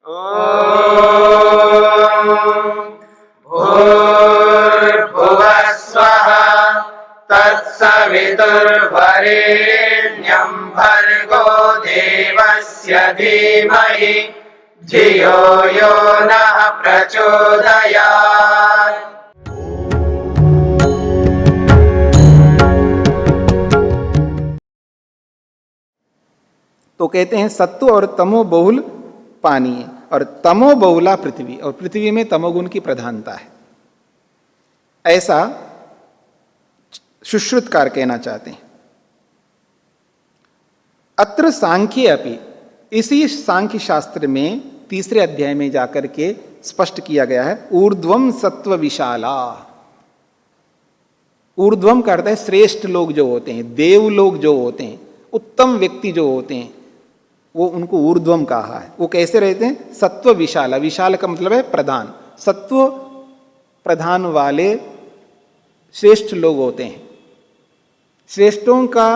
भूर्भुवः स्वः तत्सवितुर्वरेण्यं भर्गो देवस्य धीमहि धियो यो नः प्रचोदयात्। तो कहते हैं सत्व और तमो बहुल पानी है और तमो बहुला पृथ्वी, और पृथ्वी में तमोगुण की प्रधानता है, ऐसा सुश्रुतकार कहना चाहते हैं। अत्र सांख्ये अपि, इसी सांख्य शास्त्र में तीसरे अध्याय में जाकर के स्पष्ट किया गया है, ऊर्ध्वम सत्व विशाला। ऊर्ध्वम का अर्थ है श्रेष्ठ लोग जो होते हैं, देव लोग जो होते हैं, उत्तम व्यक्ति जो होते हैं, वो उनको ऊर्ध्वम कहा है। वो कैसे रहते हैं? सत्व विशाला। विशाल का मतलब है प्रधान, सत्व प्रधान वाले श्रेष्ठ लोग होते हैं। श्रेष्ठों का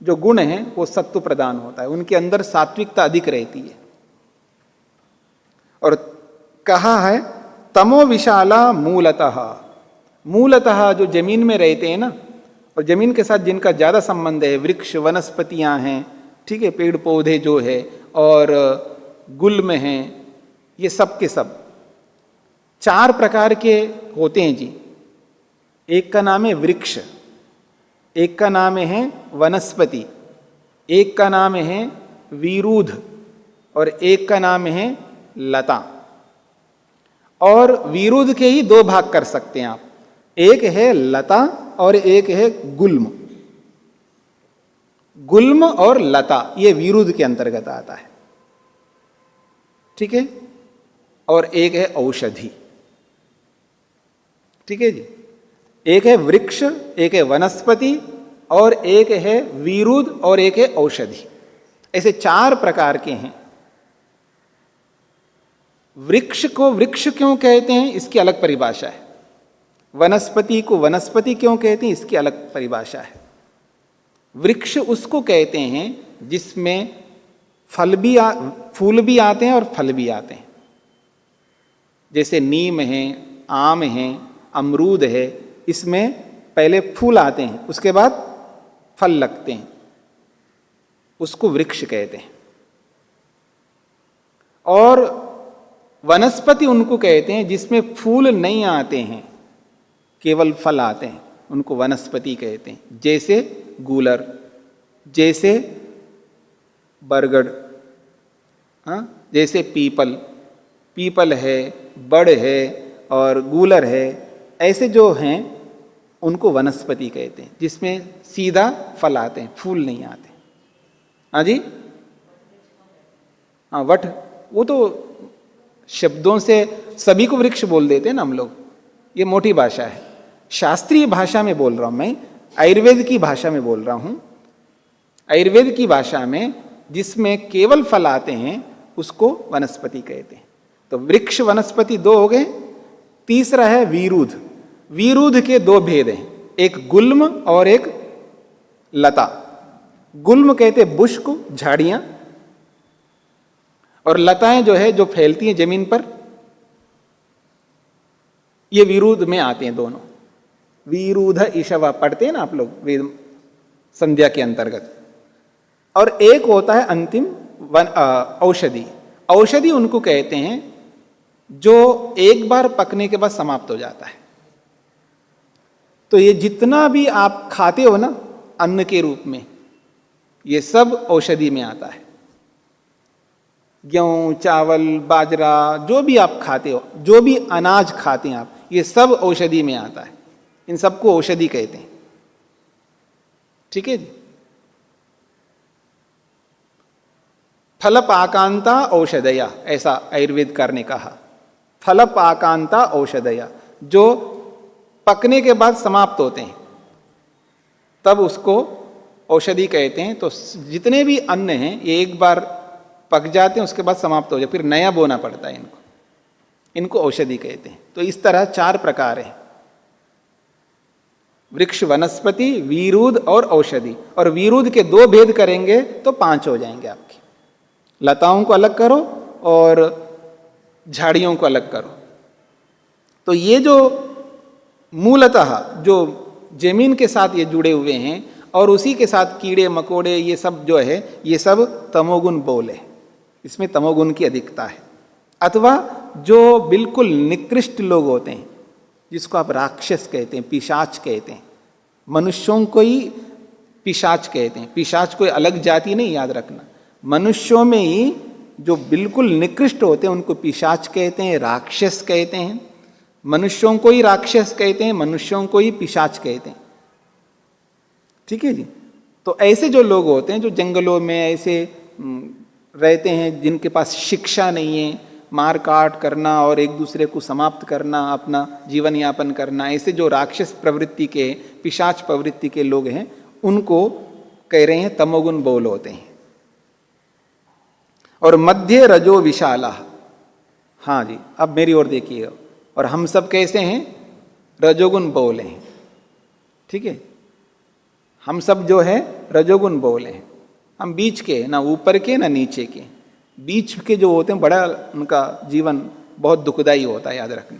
जो गुण है वो सत्व प्रधान होता है, उनके अंदर सात्विकता अधिक रहती है। और कहा है तमो विशाला मूलतः, मूलतः जो जमीन में रहते हैं ना, और जमीन के साथ जिनका ज्यादा संबंध है, वृक्ष वनस्पतियां हैं, ठीक है, पेड़ पौधे जो है और गुल्म हैं, ये सब के सब चार प्रकार के होते हैं जी। एक का नाम है वृक्ष, एक का नाम है वनस्पति, एक का नाम है वीरूध और एक का नाम है लता। और वीरूध के ही दो भाग कर सकते हैं आप, एक है लता और एक है गुल्म। गुल्म और लता ये वीरूध के अंतर्गत आता है, ठीक है। और एक है औषधि, ठीक है जी। एक है वृक्ष, एक है वनस्पति और एक है वीरूध और एक है औषधि। ऐसे चार प्रकार के हैं। वृक्ष को वृक्ष क्यों कहते हैं इसकी अलग परिभाषा है, वनस्पति को वनस्पति क्यों कहते हैं इसकी अलग परिभाषा है। वृक्ष उसको कहते हैं जिसमें फूल भी आते हैं और फल भी आते हैं, जैसे नीम है, आम है, अमरूद है, इसमें पहले फूल आते हैं उसके बाद फल लगते हैं, उसको वृक्ष कहते हैं। और वनस्पति उनको कहते हैं जिसमें फूल नहीं आते हैं, केवल फल आते हैं, उनको वनस्पति कहते हैं। जैसे गूलर, जैसे बरगद, जैसे पीपल, पीपल है, बड़ है और गूलर है, ऐसे जो हैं उनको वनस्पति कहते हैं जिसमें सीधा फल आते हैं, फूल नहीं आते। हाँ जी, हाँ वट, वो तो शब्दों से सभी को वृक्ष बोल देते हैं ना हम लोग, ये मोटी भाषा है। शास्त्रीय भाषा में बोल रहा हूं मैं, आयुर्वेद की भाषा में बोल रहा हूं। आयुर्वेद की भाषा में जिसमें केवल फल आते हैं उसको वनस्पति कहते हैं। तो वृक्ष वनस्पति दो हो गए। तीसरा है वीरूध। वीरूध के दो भेद हैं, एक गुल्म और एक लता। गुल्म कहते बुश को, झाड़ियां, और लताएं जो है जो फैलती हैं जमीन पर, ये वीरूध में आते हैं दोनों। वीरूध ईशवा पढ़ते हैं ना आप लोग वेद संध्या के अंतर्गत। और एक होता है अंतिम औषधि। औषधि उनको कहते हैं जो एक बार पकने के बाद समाप्त हो जाता है। तो ये जितना भी आप खाते हो ना अन्न के रूप में, ये सब औषधि में आता है। गेहूं, चावल, बाजरा, जो भी आप खाते हो, जो भी अनाज खाते हैं आप, ये सब औषधि में आता है। इन सबको औषधि कहते हैं, ठीक है जी। फलपाकांता औषधया, ऐसा आयुर्वेदकार ने कहा। फलपाकांता औषधया, जो पकने के बाद समाप्त होते हैं तब उसको औषधि कहते हैं। तो जितने भी अन्न हैं ये एक बार पक जाते हैं उसके बाद समाप्त हो जाए, फिर नया बोना पड़ता है इनको, इनको औषधि कहते हैं। तो इस तरह चार प्रकार हैं, वृक्ष, वनस्पति, वीरूध और औषधि। और वीरूध के दो भेद करेंगे तो 5 हो जाएंगे आपके। लताओं को अलग करो और झाड़ियों को अलग करो। तो ये जो मूलतः जो जमीन के साथ ये जुड़े हुए हैं और उसी के साथ कीड़े मकोड़े ये सब जो है, ये सब तमोगुण बोल है, इसमें तमोगुण की अधिकता है। अथवा जो बिल्कुल निकृष्ट लोग होते हैं, जिसको आप राक्षस कहते हैं, पिशाच कहते हैं, मनुष्यों को ही पिशाच कहते हैं। पिशाच कोई अलग जाति नहीं, याद रखना। मनुष्यों में ही जो बिल्कुल निकृष्ट होते हैं उनको पिशाच कहते हैं, राक्षस कहते हैं। मनुष्यों को ही राक्षस कहते हैं, मनुष्यों को ही पिशाच कहते हैं। ठीक है जी। तो ऐसे जो लोग होते हैं जो जंगलों में ऐसे रहते हैं, जिनके पास शिक्षा नहीं है, मार काट करना और एक दूसरे को समाप्त करना, अपना जीवन यापन करना, ऐसे जो राक्षस प्रवृत्ति के, पिशाच प्रवृत्ति के लोग हैं, उनको कह रहे हैं तमोगुण बोल होते हैं। और मध्य रजो विशाला, हाँ जी, अब मेरी ओर देखिए। और हम सब कैसे हैं? रजोगुण बोल हैं। ठीक है, हम सब जो है रजोगुण बोल हैं। हम बीच के, ना ऊपर के ना नीचे के, बीच के जो होते हैं बड़ा उनका जीवन बहुत दुखदाई होता है, याद रखना।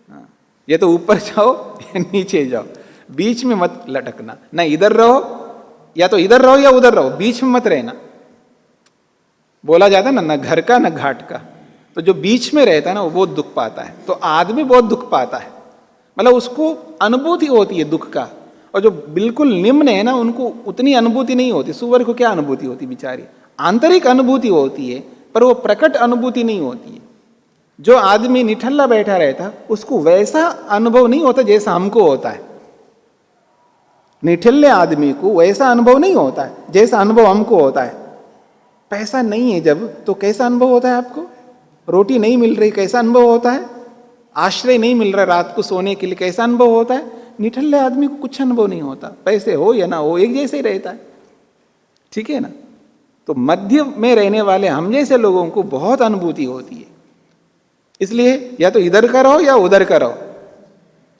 हाँ, ये तो ऊपर जाओ या नीचे जाओ, बीच में मत लटकना। ना इधर रहो, या तो इधर रहो या उधर रहो, बीच में मत रहना। बोला जाता है ना घर का ना घाट का। तो जो बीच में रहता है ना वो बहुत दुख पाता है। तो आदमी बहुत दुख पाता है, मतलब उसको अनुभूति होती है दुख का। और जो बिल्कुल निम्न है ना, उनको उतनी अनुभूति नहीं होती। सुअर को क्या अनुभूति होती बेचारी? आंतरिक अनुभूति होती है, पर वो प्रकट अनुभूति नहीं होती है। जो आदमी निठल्ला बैठा रहता उसको वैसा अनुभव नहीं होता जैसा हमको होता है। निठल्ले आदमी को वैसा अनुभव नहीं होता है जैसा अनुभव हमको होता है। पैसा नहीं है जब, तो कैसा अनुभव होता है आपको? रोटी नहीं मिल रही, कैसा अनुभव होता है? आश्रय नहीं मिल रहा रात को सोने के लिए, कैसा अनुभव होता है? निठल्ले आदमी को कुछ अनुभव नहीं होता। पैसे हो या ना हो, एक जैसे ही रहता है। ठीक है ना? तो मध्य में रहने वाले हम जैसे लोगों को बहुत अनुभूति होती है। इसलिए या तो इधर का रहो या उधर का रहो,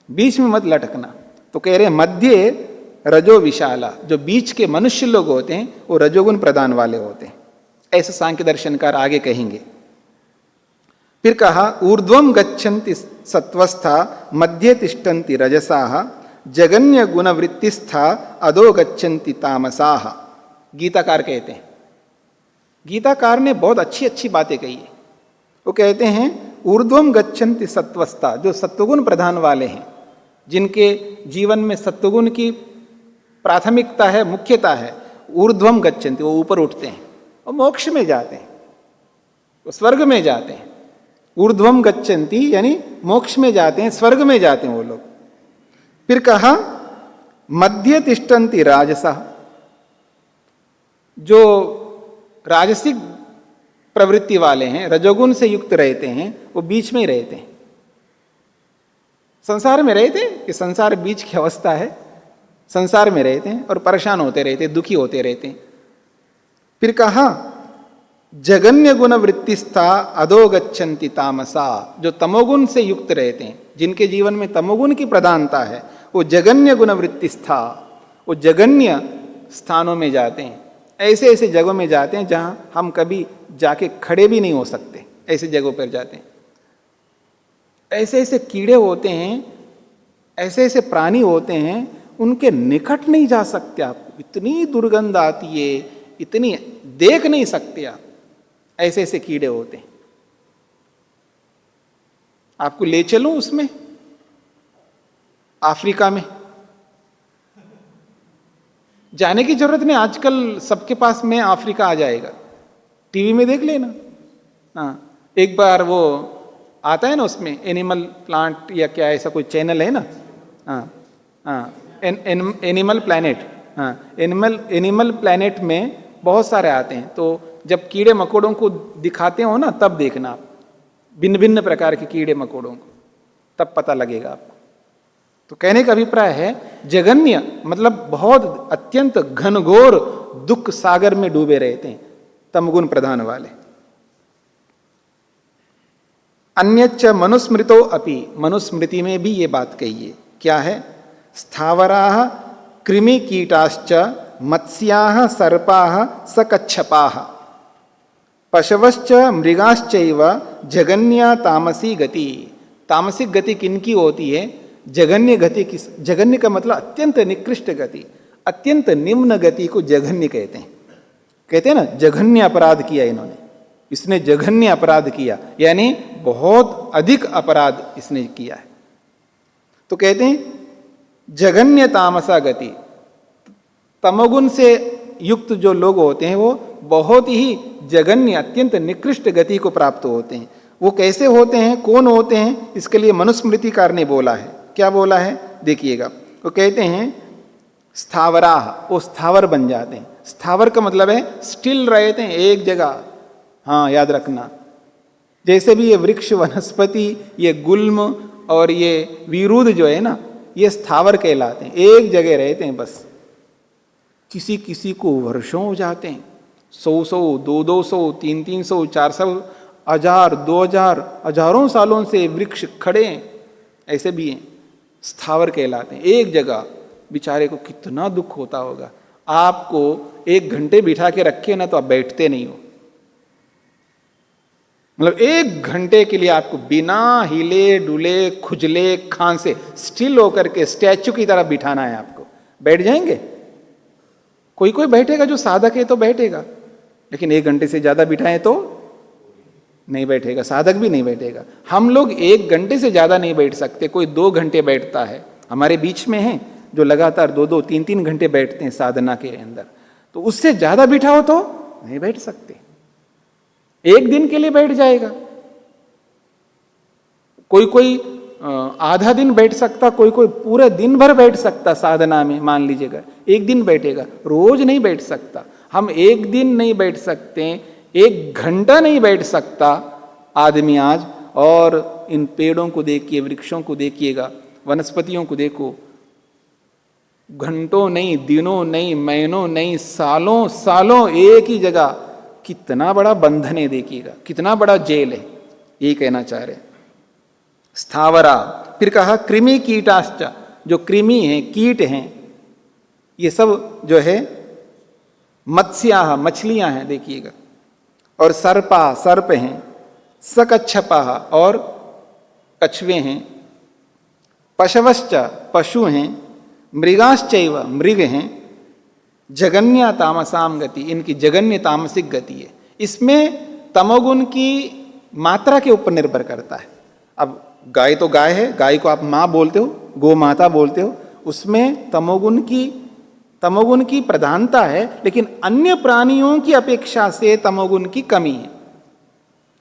बीच में मत लटकना। तो कह रहे हैं मध्य रजो विशाला, जो बीच के मनुष्य लोग होते हैं वो रजोगुण प्रदान वाले होते हैं, ऐसे सांख्य दर्शनकार आगे कहेंगे। फिर कहा ऊर्ध्वम गच्छन्ति सत्वस्था मध्य तिष्ठन्ति रजसाः जगन्य गुण वृत्तिस्था अधो गच्छन्ति तामसाः। गीताकार कहते हैं, गीताकार ने बहुत अच्छी अच्छी बातें कही है। वो कहते हैं ऊर्ध्वम गच्छन्ति सत्वस्था, जो सत्वगुण प्रधान वाले हैं, जिनके जीवन में सत्वगुण की प्राथमिकता है, मुख्यता है, ऊर्ध्वम गच्छन्ति, वो ऊपर उठते हैं और मोक्ष में जाते हैं, वो स्वर्ग में जाते हैं। ऊर्ध्वम गच्छन्ति यानी मोक्ष में जाते हैं, स्वर्ग में जाते हैं वो लोग। फिर कहा मध्य तिष्ठन्ति राजसः, जो राजसिक प्रवृत्ति वाले हैं, रजोगुण से युक्त रहते हैं, वो बीच में ही रहते हैं। संसार में रहते हैं कि संसार बीच की अवस्था है, संसार में रहते हैं और परेशान होते रहते हैं, दुखी होते रहते हैं। फिर कहा जगन्य गुण वृत्तिस्था अधो गच्छन्ति तामसा, जो तमोगुण से युक्त रहते हैं, जिनके जीवन में तमोगुण की प्रधानता है, वो जगन्य गुण वृत्तिस्था, वो जगन्य स्थानों में जाते हैं, ऐसे ऐसे जगहों में जाते हैं जहां हम कभी जाके खड़े भी नहीं हो सकते, ऐसे जगहों पर जाते हैं। ऐसे ऐसे कीड़े होते हैं, ऐसे ऐसे प्राणी होते हैं, उनके निकट नहीं जा सकते आप, इतनी दुर्गंध आती है, इतनी देख नहीं सकते आप। ऐसे ऐसे कीड़े होते हैं। आपको ले चलूं उसमें, अफ्रीका में जाने की जरूरत नहीं, आजकल सबके पास में अफ्रीका आ जाएगा, टीवी में देख लेना। हाँ, एक बार वो आता है ना उसमें एनिमल प्लांट या क्या ऐसा कोई चैनल है ना, हाँ हाँ, एनिमल प्लैनेट, हाँ एनिमल प्लैनेट में बहुत सारे आते हैं। तो जब कीड़े मकोड़ों को दिखाते हो ना, तब देखना आप भिन्न भिन्न प्रकार के कीड़े मकोड़ों को, तब पता लगेगा आपको। तो कहने का अभिप्राय है जगन्य मतलब बहुत अत्यंत घनघोर दुख सागर में डूबे रहते हैं तमगुण प्रधान वाले। अन्यच्च मनुस्मृतो अपि, मनुस्मृति में भी ये बात कही है। क्या है? स्थावराः कृमि कीटाश्च मत्स्याः सर्पाः सकच्छपाः पशवश्च मृगाश्चैव जगन्या तामसी गति। तामसिक गति किनकी होती है? जघन्य गति। किस जघन्य का मतलब अत्यंत निकृष्ट गति, अत्यंत निम्न गति को जघन्य कहते हैं। कहते हैं ना जघन्य अपराध किया इन्होंने, इसने जघन्य अपराध किया, यानी बहुत अधिक अपराध इसने किया है। तो कहते हैं जघन्य तामसा गति। तमोगुण से युक्त जो लोग होते हैं वो बहुत ही जघन्य अत्यंत निकृष्ट गति को प्राप्त होते हैं। वो कैसे होते हैं, कौन होते हैं? इसके लिए मनुस्मृतिकार ने बोला है। क्या बोला है देखिएगा। वो कहते हैं स्थावरा, वो स्थावर बन जाते हैं। स्थावर का मतलब है स्टिल रहते हैं एक जगह। हाँ याद रखना, जैसे भी ये वृक्ष वनस्पति, ये गुल्म और ये विरुद्ध जो है ना, ये स्थावर कहलाते हैं, एक जगह रहते हैं बस। किसी किसी को वर्षों हो जाते हैं, 100-100, 200-200, 300-300, 400, 1000, 2000, हजारों सालों से वृक्ष खड़े हैं, ऐसे भी हैं, स्थावर कहलाते हैं। एक जगह बेचारे को कितना दुख होता होगा। आपको 1 घंटे बिठा के रखे ना तो आप बैठते नहीं हो, मतलब 1 घंटे के लिए आपको बिना हिले डुले खुजले खांसे स्टिल होकर के स्टैचू की तरह बिठाना है आपको। बैठ जाएंगे? कोई कोई बैठेगा, जो साधक है तो बैठेगा, लेकिन 1 घंटे से ज्यादा बिठाएं तो नहीं बैठेगा, साधक भी नहीं बैठेगा। हम लोग 1 घंटे से ज्यादा नहीं बैठ सकते, कोई 2 घंटे बैठता है। हमारे बीच में है जो लगातार 2-2, 3-3 घंटे बैठते हैं साधना के अंदर, तो उससे ज्यादा बिठाओ तो नहीं बैठ सकते। 1 दिन के लिए बैठ जाएगा, कोई कोई आधा दिन बैठ सकता, कोई कोई पूरे दिन भर बैठ सकता साधना में। मान लीजिएगा 1 दिन बैठेगा, रोज नहीं बैठ सकता। हम 1 दिन नहीं बैठ सकते, 1 घंटा नहीं बैठ सकता आदमी आज। और इन पेड़ों को देखिए, वृक्षों को देखिएगा, वनस्पतियों को देखो, घंटों नहीं, दिनों नहीं, महीनों नहीं, सालों सालों एक ही जगह। कितना बड़ा बंधन है देखिएगा, कितना बड़ा जेल है, ये कहना चाह रहे। स्थावरा, फिर कहा कृमि कीटाश्च, जो कृमि हैं, कीट हैं, ये सब जो है मत्स्या, मछलियां हैं देखिएगा, और सर्पा, सर्प हैं, सकच्छपा, और कछुए हैं, पशवश्च, पशु हैं, मृगाश्चैव, मृग हैं, जगन्या तामसाम गति, इनकी जगन्य तामसिक गति है। इसमें तमोगुण की मात्रा के ऊपर निर्भर करता है। अब गाय तो गाय है, गाय को आप माँ बोलते हो, गो माता बोलते हो, उसमें तमोगुण की प्रधानता है, लेकिन अन्य प्राणियों की अपेक्षा से तमोगुण की कमी है।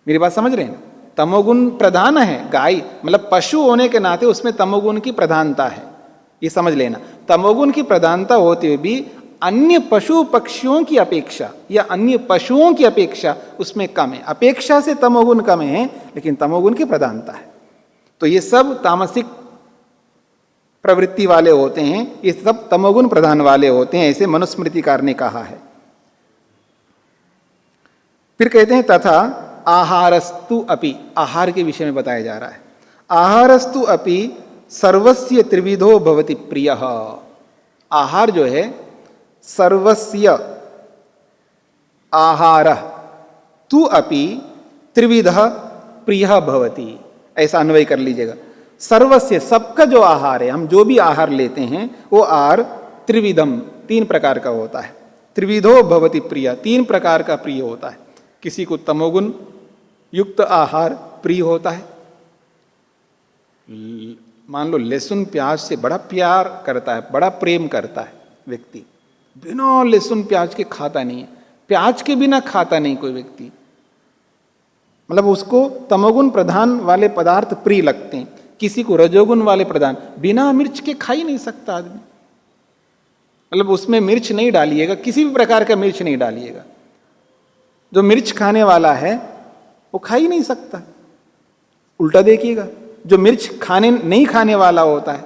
मेरी बात समझ रहे हैं? तमोगुण प्रधान है, गाय मतलब पशु होने के नाते उसमें तमोगुण की प्रधानता है, ये समझ लेना। तमोगुण की प्रधानता होते हुए भी अन्य पशु पक्षियों की अपेक्षा या अन्य पशुओं की अपेक्षा उसमें कम है। अपेक्षा से तमोगुण कम है, लेकिन तमोगुण की प्रधानता है। तो ये सब तामसिक प्रवृत्ति वाले होते हैं, ये सब तमोगुण प्रधान वाले होते हैं, ऐसे मनुस्मृतिकार ने कहा है। फिर कहते हैं तथा आहारस्तु अपि, आहार के विषय में बताया जा रहा है। आहारस्तु अपि सर्वस्य त्रिविधो भवति प्रियः। आहार जो है सर्वस्य आहारः तु अपि त्रिविधः प्रियः भवति, ऐसा अन्वय कर लीजिएगा। सर्वस्य, सबका जो आहार है, हम जो भी आहार लेते हैं वो आहार त्रिविधम, 3 प्रकार का होता है। त्रिविधो भवति प्रिय, 3 प्रकार का प्रिय होता है। किसी को तमोगुण युक्त आहार प्रिय होता है। मान लो लहसुन प्याज से बड़ा प्यार करता है, बड़ा प्रेम करता है व्यक्ति, बिना लहसुन प्याज के खाता नहीं है, प्याज के बिना खाता नहीं कोई व्यक्ति, मतलब उसको तमोगुण प्रधान वाले पदार्थ प्रिय लगते हैं। किसी को रजोगुण वाले प्रधान, बिना मिर्च के खा ही नहीं सकता आदमी, मतलब उसमें मिर्च नहीं डालिएगा, किसी भी प्रकार का मिर्च नहीं डालिएगा। जो मिर्च खाने वाला है वो खा ही नहीं सकता। उल्टा देखिएगा, जो मिर्च नहीं खाने वाला होता है,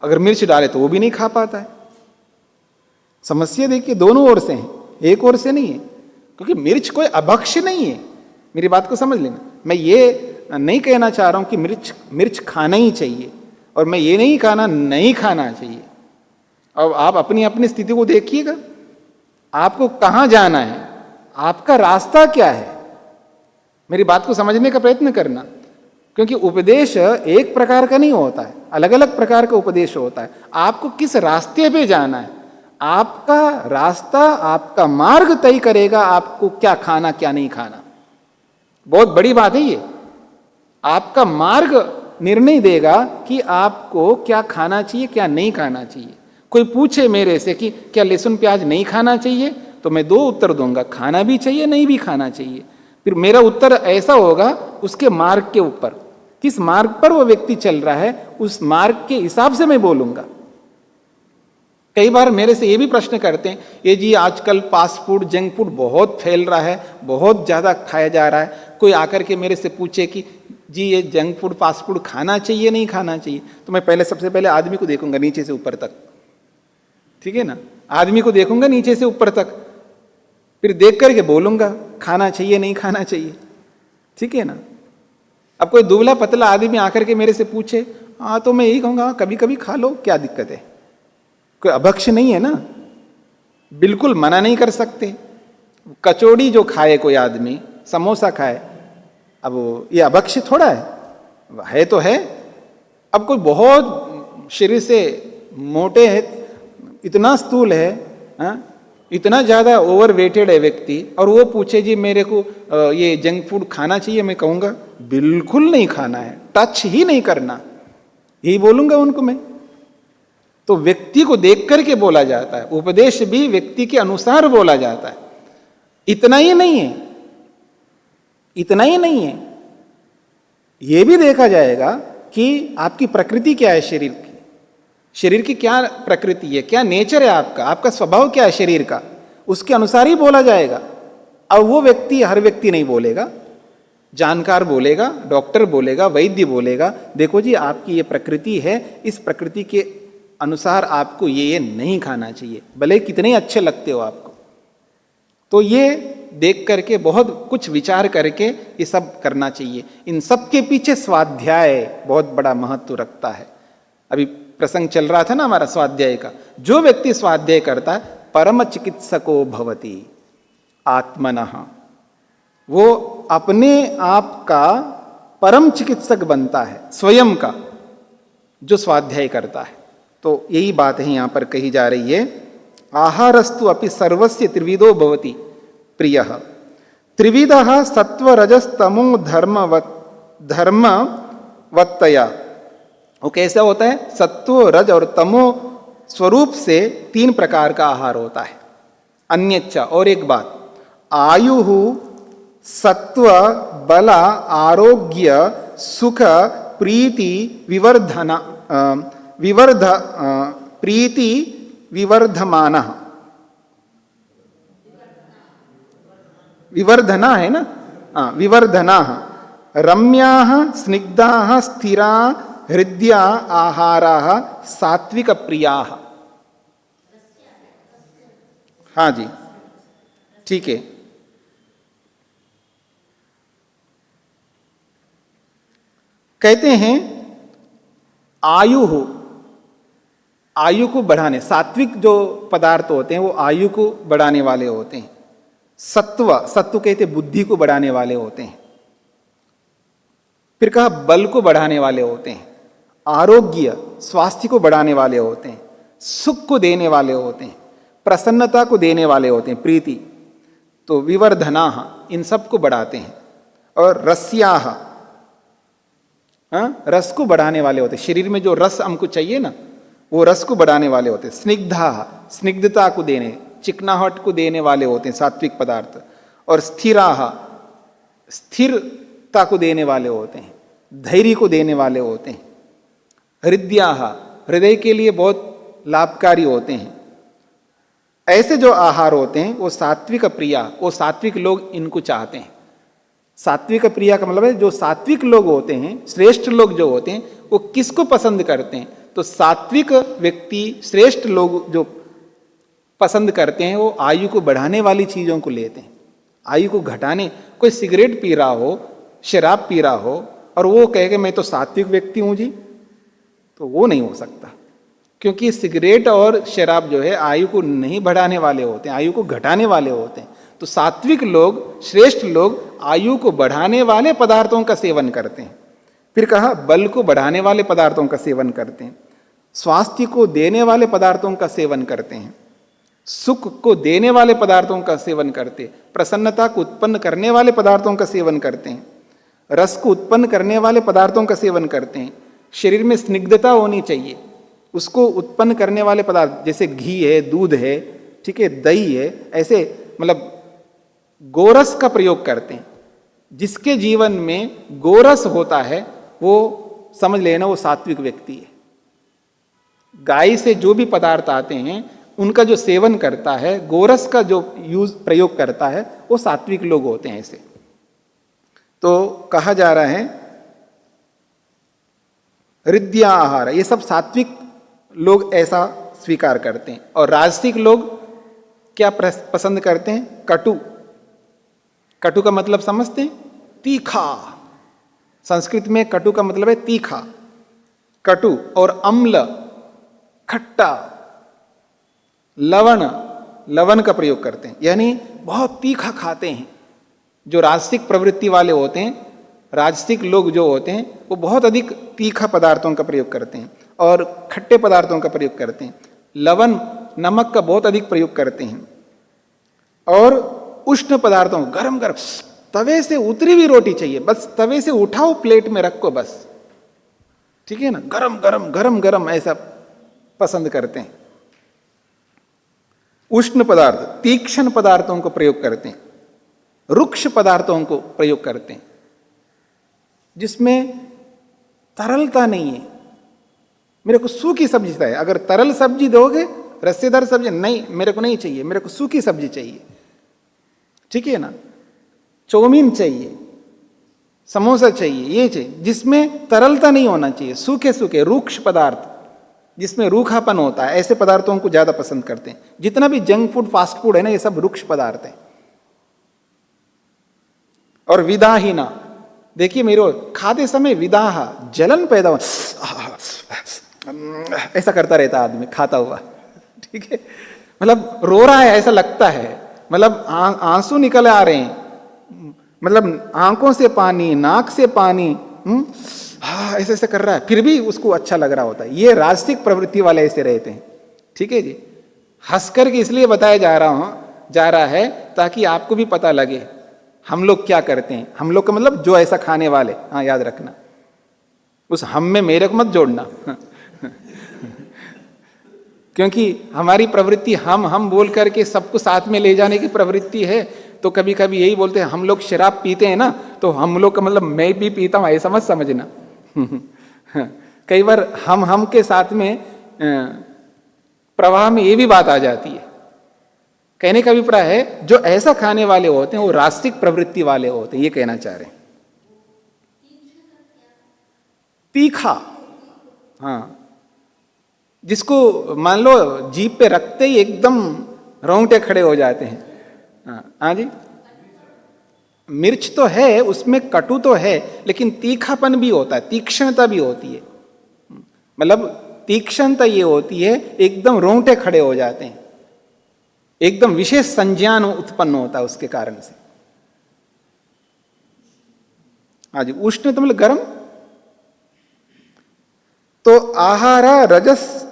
अगर मिर्च डाले तो वो भी नहीं खा पाता है। समस्या देखिए दोनों ओर से है, एक ओर से नहीं है, क्योंकि मिर्च कोई अभक्ष्य नहीं है। मेरी बात को समझ लेना, मैं ये नहीं कहना चाह रहा हूं कि मिर्च खाना ही चाहिए, और मैं ये नहीं खाना चाहिए। अब आप अपनी अपनी स्थिति को देखिएगा, आपको कहां जाना है, आपका रास्ता क्या है, मेरी बात को समझने का प्रयत्न करना, क्योंकि उपदेश एक प्रकार का नहीं होता है, अलग अलग प्रकार का उपदेश होता है। आपको किस रास्ते पे जाना है, आपका रास्ता, आपका मार्ग तय करेगा आपको क्या खाना क्या नहीं खाना। बहुत बड़ी बात है ये। आपका मार्ग निर्णय देगा कि आपको क्या खाना चाहिए क्या नहीं खाना चाहिए। कोई पूछे मेरे से कि क्या लहसुन प्याज नहीं खाना चाहिए, तो मैं दो उत्तर दूंगा, खाना भी चाहिए नहीं भी खाना चाहिए। फिर मेरा उत्तर ऐसा होगा उसके मार्ग के ऊपर, किस मार्ग पर वो व्यक्ति चल रहा है उस मार्ग के हिसाब से मैं बोलूंगा। कई बार मेरे से ये भी प्रश्न करते हैं, ये जी आजकल फास्ट फूड जंक फूड बहुत फैल रहा है, बहुत ज़्यादा खाया जा रहा है। कोई आकर के मेरे से पूछे कि जी ये जंक फूड फास्ट फूड खाना चाहिए नहीं खाना चाहिए, तो मैं पहले सबसे पहले आदमी को देखूंगा नीचे से ऊपर तक, ठीक है ना। आदमी को देखूंगा नीचे से ऊपर तक, फिर देख करके बोलूंगा खाना चाहिए नहीं खाना चाहिए, ठीक है ना। अब कोई दुबला पतला आदमी आकर के मेरे से पूछे, हाँ तो मैं यही कहूँगा कभी कभी खा लो, क्या दिक्कत है, कोई अभक्ष नहीं है ना, बिल्कुल मना नहीं कर सकते। कचौड़ी जो खाए कोई आदमी, समोसा खाए, अब ये अभक्ष थोड़ा है तो है। अब कोई बहुत शरीर से मोटे है, इतना स्थूल है, इतना ज़्यादा ओवरवेटेड है व्यक्ति, और वो पूछे जी मेरे को ये जंक फूड खाना चाहिए, मैं कहूँगा बिल्कुल नहीं खाना है, टच ही नहीं करना, यही बोलूँगा उनको मैं। तो व्यक्ति को देख करके बोला जाता है, उपदेश भी व्यक्ति के अनुसार बोला जाता है। इतना ही नहीं है, इतना ही नहीं है, यह भी देखा जाएगा कि आपकी प्रकृति क्या है, शरीर की क्या प्रकृति है, क्या नेचर है आपका स्वभाव क्या है शरीर का, उसके अनुसार ही बोला जाएगा। अब वो व्यक्ति हर व्यक्ति नहीं बोलेगा, जानकार बोलेगा, डॉक्टर बोलेगा, वैद्य बोलेगा, देखो जी आपकी ये प्रकृति है, इस प्रकृति के अनुसार आपको ये नहीं खाना चाहिए, भले कितने अच्छे लगते हो आपको। तो ये देख करके बहुत कुछ विचार करके ये सब करना चाहिए। इन सब के पीछे स्वाध्याय बहुत बड़ा महत्व रखता है। अभी प्रसंग चल रहा था ना हमारा स्वाध्याय का, जो व्यक्ति स्वाध्याय करता है परम चिकित्सको भवति आत्मनः, वो अपने आप का परम चिकित्सक बनता है, स्वयं का, जो स्वाध्याय करता है। तो यही बात है यहां पर कही जा रही है, आहारस्तु अपि सर्वस्य त्रिविधो भवति प्रियः, त्रिविधः सत्व रजस्तमो धर्मवत्तया। वो कैसा होता है, सत्व रज और तमो स्वरूप से तीन प्रकार का आहार होता है। अन्यच्च, और एक बात, आयु सत्व बल आरोग्य सुख प्रीति प्रीति विवर्धमानः, विवर्धना है ना, विवर्धना, रम्याः स्निग्धाः स्थिरा हृदया आहाराः सात्विक प्रियाः। हाँ जी ठीक है। कहते हैं आयु को बढ़ाने, सात्विक जो पदार्थ होते हैं वो आयु को बढ़ाने वाले होते हैं। सत्व कहते बुद्धि को बढ़ाने वाले होते हैं। फिर कहा बल को बढ़ाने वाले होते हैं, आरोग्य स्वास्थ्य को बढ़ाने वाले होते हैं, सुख को देने वाले होते हैं, प्रसन्नता को देने वाले होते हैं, प्रीति। तो विवर्धना इन सब को बढ़ाते हैं। और रस्याह, रस को बढ़ाने वाले होते हैं, शरीर में जो रस हमको चाहिए ना वो रस को बढ़ाने वाले होते हैं। स्निग्धा, स्निग्धता को देने, चिकनाहट को देने वाले होते हैं सात्विक पदार्थ। और स्थिराह, स्थिरता को देने वाले होते हैं, धैर्य को देने वाले होते हैं। हृदयाह, हृदय के लिए बहुत लाभकारी होते हैं। ऐसे जो आहार होते हैं वो सात्विक प्रिया, वो सात्विक लोग इनको चाहते हैं। सात्विक प्रिया का मतलब है जो सात्विक लोग होते हैं, श्रेष्ठ लोग जो होते हैं, वो किसको पसंद करते हैं, तो सात्विक व्यक्ति, श्रेष्ठ लोग जो पसंद करते हैं वो आयु को बढ़ाने वाली चीजों को लेते हैं, आयु को घटाने। कोई सिगरेट पी रहा हो, शराब पी रहा हो और वो कहे कि मैं तो सात्विक व्यक्ति हूं जी, तो वो नहीं हो सकता, क्योंकि सिगरेट और शराब जो है आयु को नहीं बढ़ाने वाले होते हैं, आयु को घटाने वाले होते हैं। तो सात्विक लोग, श्रेष्ठ लोग आयु को बढ़ाने वाले पदार्थों का सेवन करते हैं। फिर कहा बल को बढ़ाने वाले पदार्थों का सेवन करते हैं, स्वास्थ्य को देने वाले पदार्थों का सेवन करते हैं, सुख को देने वाले पदार्थों का सेवन करते हैं, प्रसन्नता को उत्पन्न करने वाले पदार्थों का सेवन करते हैं, रस को उत्पन्न करने वाले पदार्थों का सेवन करते हैं। शरीर में स्निग्धता होनी चाहिए, उसको उत्पन्न करने वाले पदार्थ जैसे घी है, दूध है, ठीक है, दही है, ऐसे मतलब गोरस का प्रयोग करते हैं। जिसके जीवन में गोरस होता है वो समझ लेना वो सात्विक व्यक्ति है। गाय से जो भी पदार्थ आते हैं उनका जो सेवन करता है, गोरस का जो प्रयोग करता है, वो सात्विक लोग होते हैं ऐसे। तो कहा जा रहा है हृदय आहार, ये सब सात्विक लोग ऐसा स्वीकार करते हैं। और राजसिक लोग क्या पसंद करते हैं? कटु। कटु का मतलब समझते हैं? तीखा। संस्कृत में कटु का मतलब है तीखा। कटु और अम्ल, खट्टा, लवण, लवण का प्रयोग करते हैं, यानी बहुत तीखा खाते हैं। जो राजसिक प्रवृत्ति वाले होते हैं, राजसिक लोग जो होते हैं, वो बहुत अधिक तीखा पदार्थों का प्रयोग करते हैं और खट्टे पदार्थों का प्रयोग करते हैं। लवण, नमक का बहुत अधिक प्रयोग करते हैं। और उष्ण पदार्थों, गरम गरम, तवे से उतरी हुई रोटी चाहिए, बस तवे से उठाओ, प्लेट में रखो बस, ठीक है ना, गरम गरम गरम गरम ऐसा पसंद करते हैं। उष्ण पदार्थ, तीक्ष्ण पदार्थों को प्रयोग करते हैं, रुक्ष पदार्थों को प्रयोग करते हैं, जिसमें तरलता नहीं है। मेरे को सूखी सब्जी चाहिए, अगर तरल सब्जी दोगे, रस्सेदार सब्जी नहीं, मेरे को नहीं चाहिए, मेरे को सूखी सब्जी चाहिए, ठीक है ना, चौमीन चाहिए, समोसा चाहिए, ये चाहिए, जिसमें तरलता नहीं होना चाहिए, सूखे सूखे रुक्ष पदार्थ, जिसमें रूखापन होता है, ऐसे पदार्थों को ज्यादा पसंद करते हैं। जितना भी जंक फूड, फास्ट फूड है ना, ये सब रुक्ष पदार्थ है। और विदाहीना, देखिए मेरे खाते समय विदाह, जलन पैदा हो, ऐसा करता रहता आदमी खाता हुआ, ठीक है, मतलब रो रहा है ऐसा लगता है, मतलब आंसू निकल आ रहे हैं, मतलब आंखों से पानी, नाक से पानी, ऐसे ऐसे कर रहा है, फिर भी उसको अच्छा लग रहा होता है। ये राजसिक प्रवृत्ति वाले ऐसे रहते हैं, ठीक है जी। हंस करके इसलिए बताया जा रहा है ताकि आपको भी पता लगे हम लोग क्या करते हैं। हम लोग का मतलब जो ऐसा खाने वाले, हाँ याद रखना, उस हम में मेरे को मत जोड़ना क्योंकि हमारी प्रवृत्ति हम बोल करके सबको साथ में ले जाने की प्रवृत्ति है। तो कभी कभी यही बोलते हैं, हम लोग शराब पीते हैं ना, तो हम लोग का मतलब मैं भी पीता हूं ऐसा मत समझना कई बार हम के साथ में प्रवाह में ये भी बात आ जाती है। कहने का अभिप्राय है जो ऐसा खाने वाले होते हैं वो राजसिक प्रवृत्ति वाले होते हैं, ये कहना चाह रहे हैं। तीखा, हाँ, जिसको मान लो जीभ पे रखते ही एकदम रोंगटे खड़े हो जाते हैं। हाँ जी, मिर्च तो है उसमें, कटु तो है, लेकिन तीखापन भी होता है, तीक्ष्णता भी होती है। मतलब तीक्ष्णता ये होती है एकदम रोंगटे खड़े हो जाते हैं, एकदम विशेष संज्ञान उत्पन्न होता है उसके कारण से। हाँ जी, उष्ण तो मतलब गर्म। तो आहारा रजस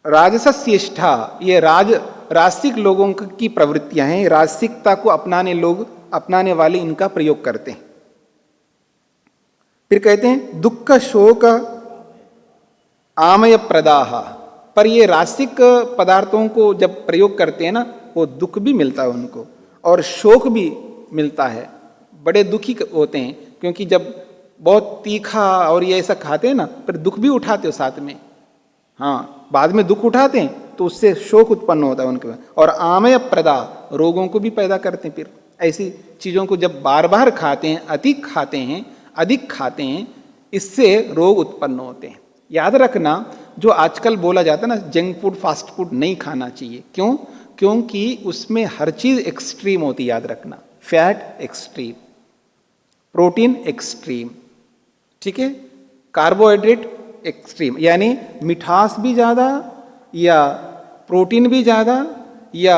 राजसस्येष्ठा, ये राजसिक लोगों की प्रवृत्तियां हैं। राजसिकता को अपनाने वाले इनका प्रयोग करते हैं। फिर कहते हैं दुख शोक आमय प्रदाह, पर ये राजसिक पदार्थों को जब प्रयोग करते हैं ना, वो दुख भी मिलता है उनको और शोक भी मिलता है, बड़े दुखी होते हैं, क्योंकि जब बहुत तीखा और ये ऐसा खाते हैं ना, फिर दुख भी उठाते हो साथ में। हाँ, बाद में दुख उठाते हैं तो उससे शोक उत्पन्न होता है उनके में। और आमय प्रदा, रोगों को भी पैदा करते हैं। फिर ऐसी चीजों को जब बार बार खाते हैं, अधिक खाते हैं, इससे रोग उत्पन्न होते हैं। याद रखना, जो आजकल बोला जाता है ना जंक फूड, फास्ट फूड नहीं खाना चाहिए। क्यों? क्योंकि उसमें हर चीज एक्सट्रीम होती है। याद रखना, फैट एक्सट्रीम, प्रोटीन एक्सट्रीम, ठीक है, कार्बोहाइड्रेट एक्सट्रीम, यानी मिठास भी ज्यादा या प्रोटीन भी ज़्यादा, या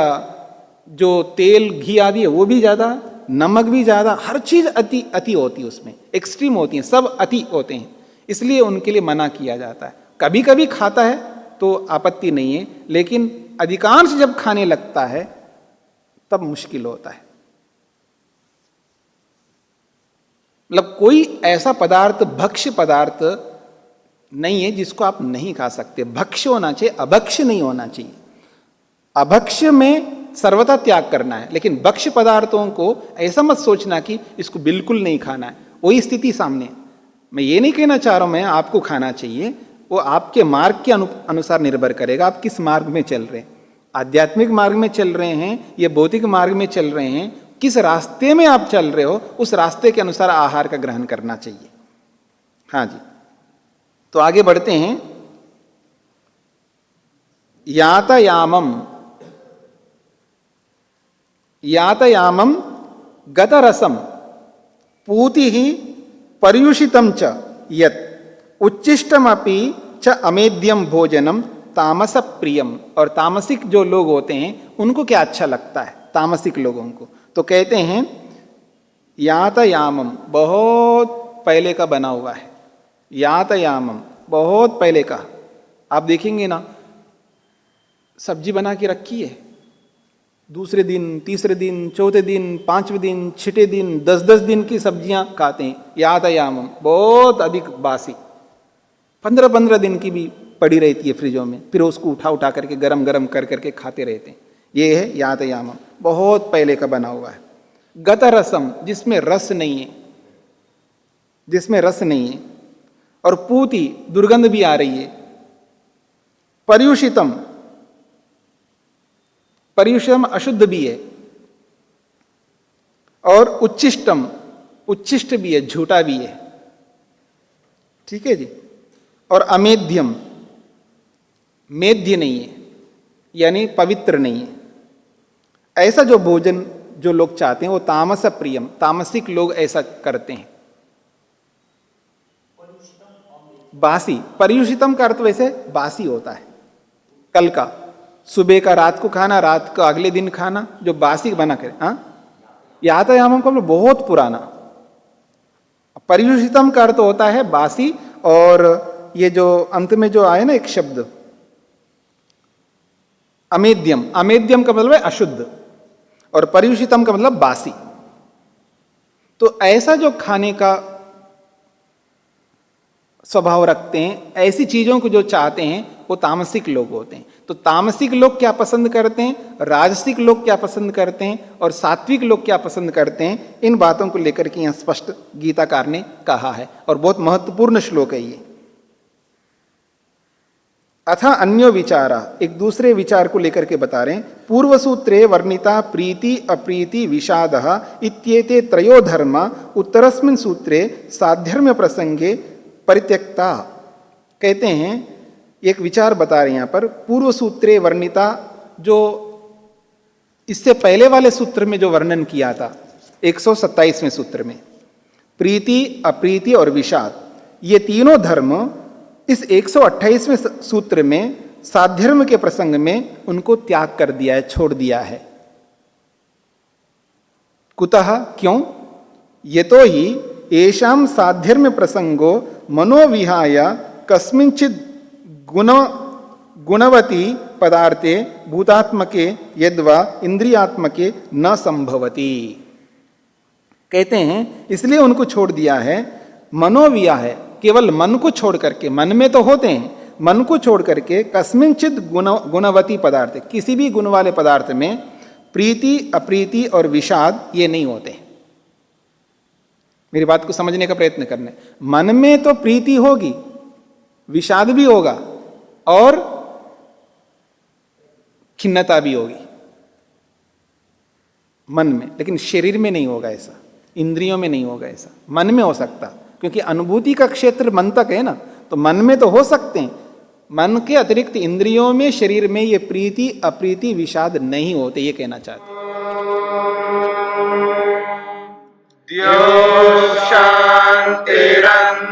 जो तेल घी आदि है वो भी ज़्यादा, नमक भी ज़्यादा, हर चीज़ अति अति होती है उसमें, एक्सट्रीम होती है, सब अति होते हैं, इसलिए उनके लिए मना किया जाता है। कभी कभी खाता है तो आपत्ति नहीं है, लेकिन अधिकांश जब खाने लगता है तब मुश्किल होता है। मतलब कोई ऐसा पदार्थ, भक्ष्य पदार्थ नहीं है जिसको आप नहीं खा सकते। भक्ष्य होना चाहिए, अभक्ष्य नहीं होना चाहिए। अभक्ष्य में सर्वथा त्याग करना है, लेकिन भक्ष्य पदार्थों को ऐसा मत सोचना कि इसको बिल्कुल नहीं खाना है। वही स्थिति सामने, मैं ये नहीं कहना चाह रहा हूं मैं आपको खाना चाहिए, वो आपके मार्ग के अनुसार निर्भर करेगा, आप किस मार्ग में चल रहे हैं। आध्यात्मिक मार्ग में चल रहे हैं या भौतिक मार्ग में चल रहे हैं, किस रास्ते में आप चल रहे हो उस रास्ते के अनुसार आहार का ग्रहण करना चाहिए। हाँ जी, तो आगे बढ़ते हैं। यातयामम, यातयामम गतरसम पूति ही पर्युषितम च यत् उच्चिष्टमपि च अमेद्यम भोजनम तामस प्रियम। और तामसिक जो लोग होते हैं उनको क्या अच्छा लगता है, तामसिक लोगों को, तो कहते हैं यातयामम, बहुत पहले का बना हुआ है। यातयामम बहुत पहले का, आप देखेंगे ना सब्जी बना के रखी है, दूसरे दिन, तीसरे दिन, चौथे दिन, पांचवें दिन, छठे दिन, 10-10 दिन की सब्जियां खाते हैं। यातयामम बहुत अधिक बासी, 15-15 दिन की भी पड़ी रहती है फ्रिजों में, फिर उसको उठा उठा करके गरम गरम कर करके खाते रहते हैं। ये है यातयामम, बहुत पहले का बना हुआ है। गतरसम, जिसमें रस नहीं है, जिसमें रस नहीं है। और पूति, दुर्गंध भी आ रही है। पर्युषितम, पर्युषितम अशुद्ध भी है। और उच्चिष्टम, उच्चिष्ट भी है, झूठा भी है। ठीक है जी। और अमेध्यम, मेध्य नहीं है, यानी पवित्र नहीं है। ऐसा जो भोजन जो लोग चाहते हैं वो तामस प्रियम, तामसिक लोग ऐसा करते हैं। बासी, पर्युषितम का अर्थ वैसे बासी होता है, कल का, सुबह का रात को खाना, रात का अगले दिन खाना, जो बासी बना करे। हाँ, यातयामम का मतलब बहुत पुराना। पर्युषितम का अर्थ होता है बासी, और ये जो अंत में जो आए ना एक शब्द अमेध्यम, अमेध्यम का मतलब है अशुद्ध, और पर्युषितम का मतलब बासी। तो ऐसा जो खाने का स्वभाव रखते हैं, ऐसी चीजों को जो चाहते हैं वो तामसिक लोग होते हैं। तो तामसिक लोग क्या पसंद करते हैं, राजसिक लोग क्या पसंद करते हैं, और सात्विक लोग क्या पसंद करते हैं, इन बातों को लेकर के यहां स्पष्ट गीताकार ने कहा है, और बहुत महत्वपूर्ण श्लोक है ये। अथा अन्यो विचारा, एक दूसरे विचार को लेकर के बता रहे हैं। पूर्व सूत्रे वर्णिता प्रीति अप्रीति विषादः इत्येते त्रयो धर्मा उत्तरस्मिन् सूत्रे साध्यर्म्य प्रसंगे परित्यक्ता। कहते हैं एक विचार बता रहे हैं यहाँ पर, पूर्व सूत्रे वर्णिता, जो इससे पहले वाले सूत्र में जो वर्णन किया था 127वें सूत्र में, प्रीति अप्रीति और विषाद, ये तीनों धर्म इस 128वें सूत्र में साध्यर्म के प्रसंग में उनको त्याग कर दिया है, छोड़ दिया है। कुतः, क्यों? यतो ही येषां साध्यर्म प्रसंगो मनोविहाय कस्मिंचित् गुणवती पदार्थे भूतात्मके यद्वा इंद्रियात्मके न संभवती। कहते हैं इसलिए उनको छोड़ दिया है। मनोविया है, केवल मन को छोड़ करके, मन में तो होते हैं, मन को छोड़ करके कस्मिंचित् गुणवती पदार्थ, किसी भी गुण वाले पदार्थ में प्रीति अप्रीति और विषाद ये नहीं होते। मेरी बात को समझने का प्रयत्न करना। मन में तो प्रीति होगी, विषाद भी होगा और खिन्नता भी होगी मन में, लेकिन शरीर में नहीं होगा ऐसा, इंद्रियों में नहीं होगा ऐसा, मन में हो सकता, क्योंकि अनुभूति का क्षेत्र मन तक है ना, तो मन में तो हो सकते हैं। मन के अतिरिक्त इंद्रियों में, शरीर में ये प्रीति अप्रीति विषाद नहीं होते, ये कहना चाहते।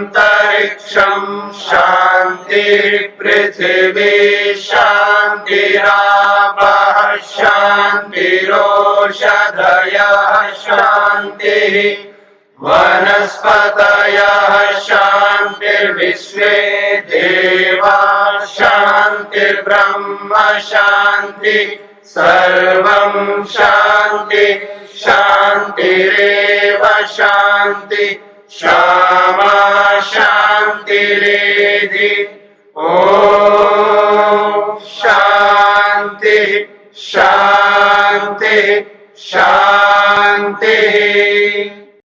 शांतिरंतरिक्षं शांति पृथिवी शांतिरा आपः शान्तिरोषधयः शान्तिः वनस्पतयः शान्तिर्विश्वे देवाः शान्तिर्ब्रह्म शान्तिः सर्वं शान्ति शान्तिरेव शान्ति क्षमा शान्तिरेधि ॐ शान्ति शान्ति शान्तिः